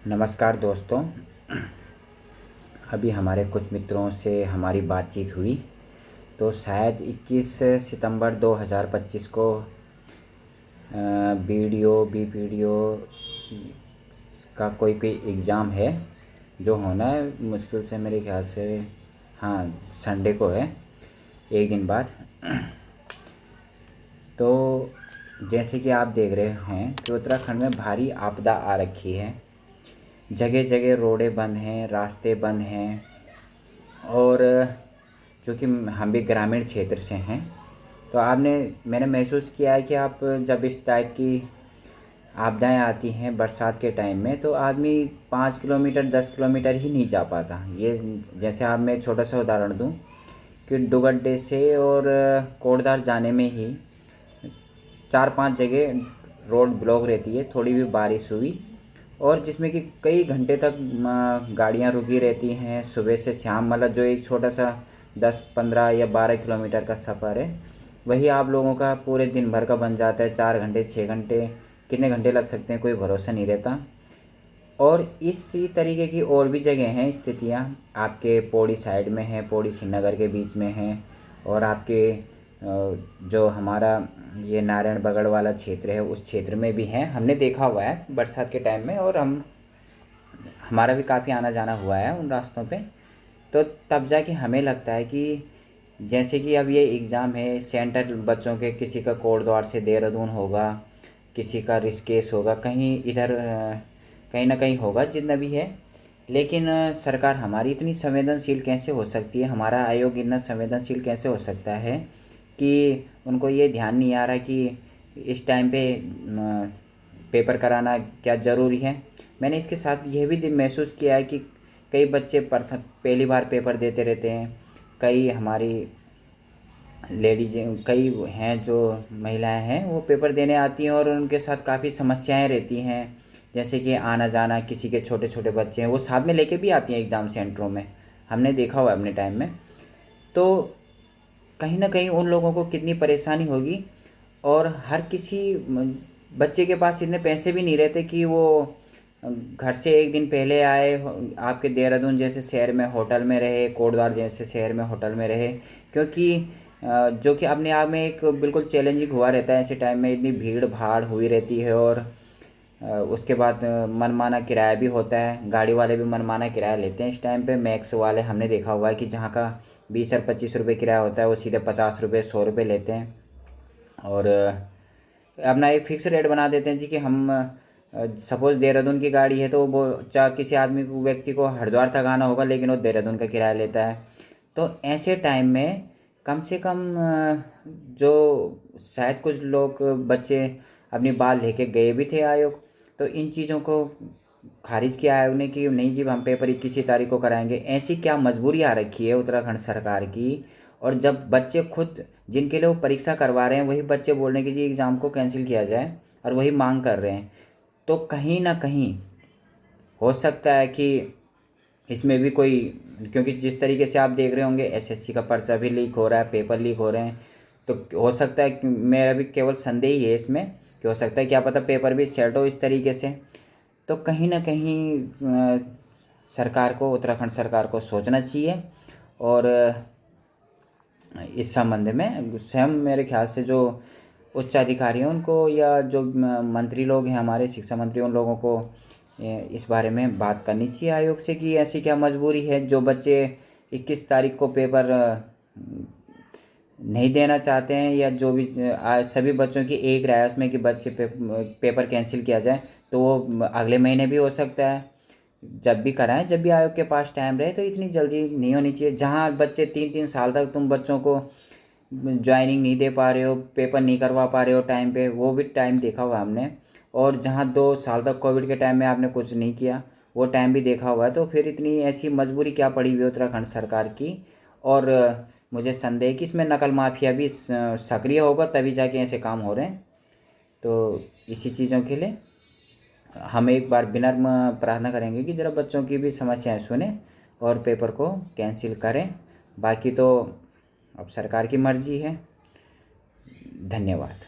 नमस्कार दोस्तों। अभी हमारे कुछ मित्रों से हमारी बातचीत हुई तो शायद 21 सितंबर 2025 को बीपीडीओ का कोई एग्ज़ाम है जो होना है मुश्किल से मेरे ख्याल से। हाँ, संडे को है, एक दिन बाद। तो जैसे कि आप देख रहे हैं कि उत्तराखंड में भारी आपदा आ रखी है। जगह जगह रोडें बंद हैं, रास्ते बंद हैं। और चूँकि हम भी ग्रामीण क्षेत्र से हैं तो मैंने महसूस किया है कि आप जब इस टाइप की आपदाएं आती हैं बरसात के टाइम में तो आदमी 5 किलोमीटर 10 किलोमीटर ही नहीं जा पाता। ये जैसे आप मैं छोटा सा उदाहरण दूं कि डुगड्डे से और कोटद्वार जाने में ही 4-5 जगह रोड ब्लॉक रहती है, थोड़ी भी बारिश हुई और जिसमें कि कई घंटे तक गाड़ियां रुकी रहती हैं सुबह से शाम। मतलब जो एक छोटा सा 10-15 या 12 किलोमीटर का सफ़र है वही आप लोगों का पूरे दिन भर का बन जाता है। 4 घंटे 6 घंटे, कितने घंटे लग सकते हैं कोई भरोसा नहीं रहता। और इसी तरीके की और भी जगह हैं, स्थितियाँ आपके पौड़ी साइड में हैं, पौड़ी श्रीनगर के बीच में हैं। और आपके जो हमारा ये नारायण बगड़ वाला क्षेत्र है उस क्षेत्र में भी हैं। हमने देखा हुआ है बरसात के टाइम में और हमारा भी काफ़ी आना जाना हुआ है उन रास्तों पे। तो तब जाके हमें लगता है कि जैसे कि अब ये एग्ज़ाम है, सेंटर बच्चों के किसी का कोटद्वार से देहरादून होगा, किसी का ऋषिकेश होगा, कहीं इधर कहीं ना कहीं होगा, जितना भी है। लेकिन सरकार हमारी इतनी संवेदनशील कैसे हो सकती है, हमारा आयोग इतना संवेदनशील कैसे हो सकता है कि उनको ये ध्यान नहीं आ रहा कि इस टाइम पे पेपर कराना क्या ज़रूरी है। मैंने इसके साथ यह भी महसूस किया है कि कई बच्चे पहली बार पेपर देते रहते हैं। कई हमारी लेडीज कई हैं जो महिलाएं हैं वो पेपर देने आती हैं और उनके साथ काफ़ी समस्याएं रहती हैं। जैसे कि आना जाना, किसी के छोटे छोटे बच्चे हैं वो साथ में लेके भी आती हैं एग्ज़ाम सेंटरों में, हमने देखा हुआ है अपने टाइम में। तो कहीं ना कहीं उन लोगों को कितनी परेशानी होगी। और हर किसी बच्चे के पास इतने पैसे भी नहीं रहते कि वो घर से एक दिन पहले आए, आपके देहरादून जैसे शहर में होटल में रहे, कोटद्वार जैसे शहर में होटल में रहे। क्योंकि जो कि अपने आप में एक बिल्कुल चैलेंजिंग हुआ रहता है। ऐसे टाइम में इतनी भीड़ भाड़ हुई रहती है और उसके बाद मनमाना किराया भी होता है। गाड़ी वाले भी मनमाना किराया लेते हैं इस टाइम पे। मैक्स वाले हमने देखा हुआ है कि जहाँ का 20 और 25 रुपये किराया होता है वो सीधे 50 रुपये 100 रुपये लेते हैं। और अपना एक फ़िक्स रेट बना देते हैं जी कि हम सपोज़ देहरादून की गाड़ी है तो वो चाहे किसी आदमी को व्यक्ति को हरिद्वार तक आना होगा लेकिन वो देहरादून का किराया लेता है। तो ऐसे टाइम में कम से कम जो शायद कुछ लोग बच्चे अपनी बात लेके गए भी थे आयोग, तो इन चीज़ों को खारिज किया आयोग ने कि नहीं जी हम पेपर 21 तारीख को कराएंगे। ऐसी क्या मजबूरी आ रखी है उत्तराखंड सरकार की। और जब बच्चे खुद जिनके लिए वो परीक्षा करवा रहे हैं वही बच्चे बोल रहे हैं कि जी एग्ज़ाम को कैंसिल किया जाए और वही मांग कर रहे हैं, तो कहीं ना कहीं हो सकता है कि इसमें भी कोई, क्योंकि जिस तरीके से आप देख रहे होंगे एसएससी का पर्चा भी लीक हो रहा है, पेपर लीक हो रहे हैं। तो हो सकता है कि मेरा भी केवल संदेह ही है इसमें कि हो सकता है क्या पता पेपर भी सेट हो इस तरीके से। तो कहीं ना कहीं सरकार को, उत्तराखंड सरकार को सोचना चाहिए। और इस संबंध में स्वयं मेरे ख्याल से जो उच्च अधिकारी हैं उनको या जो मंत्री लोग हैं हमारे शिक्षा मंत्री, उन लोगों को इस बारे में बात करनी चाहिए आयोग से कि ऐसी क्या मजबूरी है जो बच्चे 21 तारीख को पेपर नहीं देना चाहते हैं, या जो भी सभी बच्चों की एक राय उसमें कि बच्चे पेपर कैंसिल किया जाए तो वो अगले महीने भी हो सकता है। जब भी कराएं, जब भी आयोग के पास टाइम रहे, तो इतनी जल्दी नहीं होनी चाहिए। जहाँ बच्चे 3-3 साल तक तुम बच्चों को ज्वाइनिंग नहीं दे पा रहे हो, पेपर नहीं करवा पा रहे हो टाइम पे, वो भी टाइम देखा हुआ हमने। और जहाँ 2 साल तक कोविड के टाइम में आपने कुछ नहीं किया, वो टाइम भी देखा हुआ है। तो फिर इतनी ऐसी मजबूरी क्या पड़ी हुई है उत्तराखंड सरकार की। और मुझे संदेह है कि इसमें नकल माफिया भी सक्रिय होगा तभी जाके ऐसे काम हो रहे हैं। तो इसी चीज़ों के लिए हम एक बार विनम्र प्रार्थना करेंगे कि ज़रा बच्चों की भी समस्याएं सुने और पेपर को कैंसिल करें। बाकी तो अब सरकार की मर्जी है। धन्यवाद।